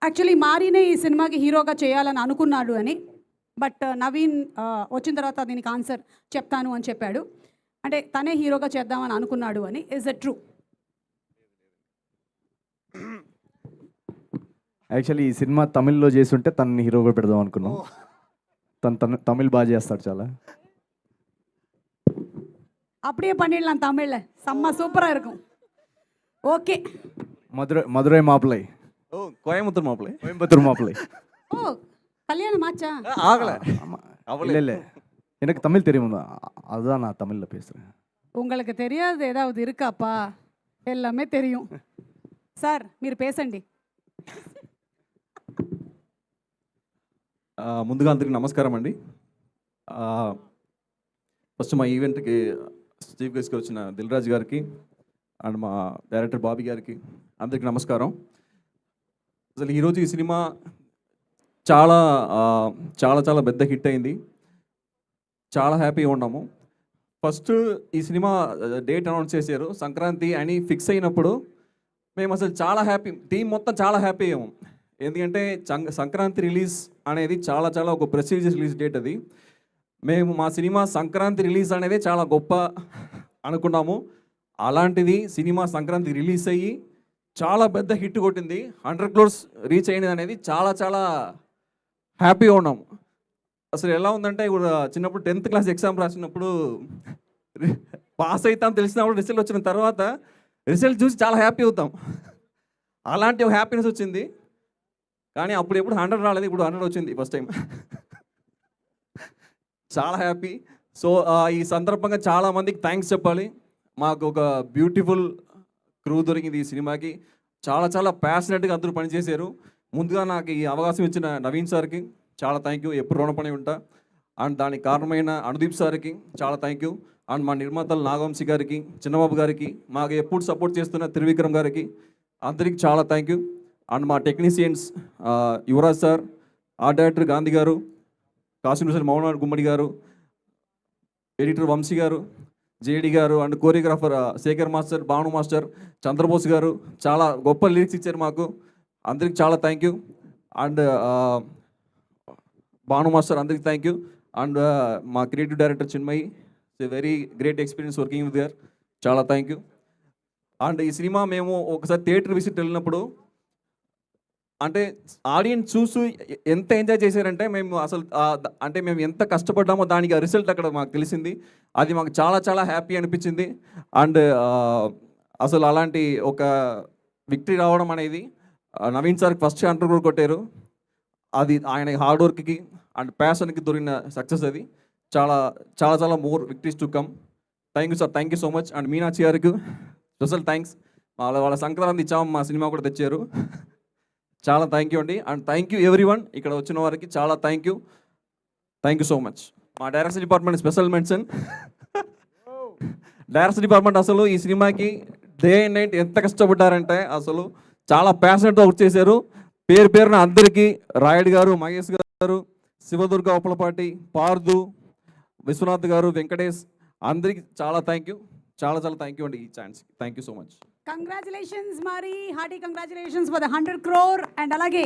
Actually Marine ఈ సినిమాకి హీరోగా చేయాలని అనుకున్నాడు అని. బట్ నవీన్ వచ్చిన తర్వాత దీనికి ఆన్సర్ చెప్తాను అని చెప్పాడు. అంటే తనే హీరోగా చేద్దామని అనుకున్నాడు అని. Is it true? యాక్చువల్లీ ఈ సినిమా తమిళ్లో చేస్తుంటే తనని హీరోగా పెడదాం అనుకున్నాం. తను తమిళ్ బాగా చేస్తాడు చాలా. அப்படியே பண்ணிடலாம் தமிழ்ல. செம்ம சூப்பரா இருக்கும். ஓகே. மதுரை மாப்பிள்ளை. ஓ, கோயம்புத்தூர் மாப்பிள்ளை. கோயம்புத்தூர் மாப்பிள்ளை. ஓ, கல்யாணம் ஆச்சா? ஆகல. இல்லை இல்லை, எனக்கு தமிழ் தெரியும், அதுதான் நான் தமிழில் பேசுகிறேன். உங்களுக்கு தெரியாது ஏதாவது இருக்காப்பா? எல்லாமே தெரியும். సార్ మీరు పేసండి. ముందుగా అందరికీ నమస్కారం అండి. ఫస్ట్ మా ఈవెంట్కి చీఫ్ గెస్ట్గా వచ్చిన దిల్ రాజు గారికి అండ్ మా డైరెక్టర్ బాబీ గారికి అందరికీ నమస్కారం. అసలు ఈరోజు ఈ సినిమా చాలా చాలా చాలా పెద్ద హిట్ అయింది. చాలా హ్యాపీగా ఉన్నాము. ఫస్ట్ ఈ సినిమా డేట్ అనౌన్స్ చేశారు సంక్రాంతి అని ఫిక్స్ అయినప్పుడు మేము అసలు చాలా హ్యాపీ, టీం మొత్తం చాలా హ్యాపీ అయ్యాము. ఎందుకంటే సంక్రాంతి రిలీజ్ అనేది చాలా చాలా ఒక ప్రెస్టీజియస్ రిలీజ్ డేట్. అది మేము మా సినిమా సంక్రాంతి రిలీజ్ అనేది చాలా గొప్ప అనుకున్నాము. అలాంటిది సినిమా సంక్రాంతి రిలీజ్ అయ్యి చాలా పెద్ద హిట్ కొట్టింది. 100 crores రీచ్ అయినది అనేది చాలా చాలా హ్యాపీగా ఉన్నాము. అసలు ఎలా ఉందంటే ఇప్పుడు చిన్నప్పుడు 10th క్లాస్ ఎగ్జామ్ రాసినప్పుడు పాస్ అవుతాం తెలిసినప్పుడు రిజల్ట్ వచ్చిన తర్వాత రిజల్ట్ చూసి చాలా హ్యాపీ అవుతాం. అలాంటి ఒక హ్యాపీనెస్ వచ్చింది. కానీ అప్పుడు ఎప్పుడు 100 రాలేదు, ఇప్పుడు 100 వచ్చింది ఫస్ట్ టైం. చాలా హ్యాపీ. సో ఈ సందర్భంగా చాలామందికి థ్యాంక్స్ చెప్పాలి. మాకు ఒక బ్యూటిఫుల్ క్రూ దొరికింది ఈ సినిమాకి. చాలా చాలా ప్యాషనెట్గా అందరూ పనిచేశారు. ముందుగా నాకు ఈ అవకాశం ఇచ్చిన నవీన్ సార్కి చాలా థ్యాంక్ యూ, ఎప్పుడు రుణపడి ఉంటా. అండ్ దానికి కారణమైన అనుదీప్ సార్కి చాలా థ్యాంక్ యూ. అండ్ మా నిర్మాతలు నాగవంశీ గారికి, చిన్నబాబు గారికి, మాకు ఎప్పుడు సపోర్ట్ చేస్తున్న త్రివిక్రమ్ గారికి అందరికి చాలా థ్యాంక్ యూ. అండ్ మా technicians Yuvraj sir, art director Gandhi గారు, కాస్ట్యూమ్ మౌనాడ్ గుమ్మడి గారు, editor Vamsi garu, JD garu, and choreographer Sekhar master, Bhanu master, Chandrabose garu చాలా గొప్ప లిరిక్స్ ఇచ్చారు మాకు. అందరికి చాలా thank you. And Bhanu master అందరికి థ్యాంక్ యూ. అండ్ మా creative director Chinmayi, very great experience working with there, చాలా థ్యాంక్ యూ. అండ్ ఈ సినిమా మేము ఒకసారి థియేటర్ విజిట్ వెళ్ళినప్పుడు అంటే ఆడియన్స్ చూసి ఎంత ఎంజాయ్ చేశారంటే మేము అసలు అంటే మేము ఎంత కష్టపడ్డామో దానికి రిజల్ట్ అక్కడ మాకు తెలిసింది. అది మాకు చాలా చాలా హ్యాపీ అనిపించింది. అండ్ అసలు అలాంటి ఒక విక్టరీ రావడం అనేది నవీన్ సార్కి ఫస్ట్ 100 crore కొట్టారు. అది ఆయన హార్డ్ వర్క్కి అండ్ ప్యాషన్కి దొరికిన సక్సెస్. అది చాలా చాలా చాలా more victories to come. Thank you sir, thank you so much. And Meenakshi గారికి స్పెషల్ థ్యాంక్స్. వాళ్ళ సంక్రాంతి ఇచ్చాము, మా సినిమా కూడా తెచ్చారు. చాలా థ్యాంక్ యూ అండి. అండ్ థ్యాంక్ యూ ఎవ్రీవన్, ఇక్కడ వచ్చిన వారికి చాలా thank you. Thank you so much. మా direction department special mention. Direction department అసలు ఈ సినిమాకి డే అండ్ నైట్ ఎంత కష్టపడ్డారంటే అసలు చాలా ప్యాషనెట్గా వర్క్ చేశారు. పేరు పేరున అందరికీ రాయుడు గారు, మహేష్ గారు, శివదుర్గ ఉప్పలపాటి, పార్దు, విశ్వనాథ్ గారు, వెంకటేష్ అందరికి చాలా థ్యాంక్ యూ. చాలా చాలా థ్యాంక్ యూ అండి ఈ chance. Thank you so much. Congratulations Maari, hearty congratulations for the 100 crore. And అలాగే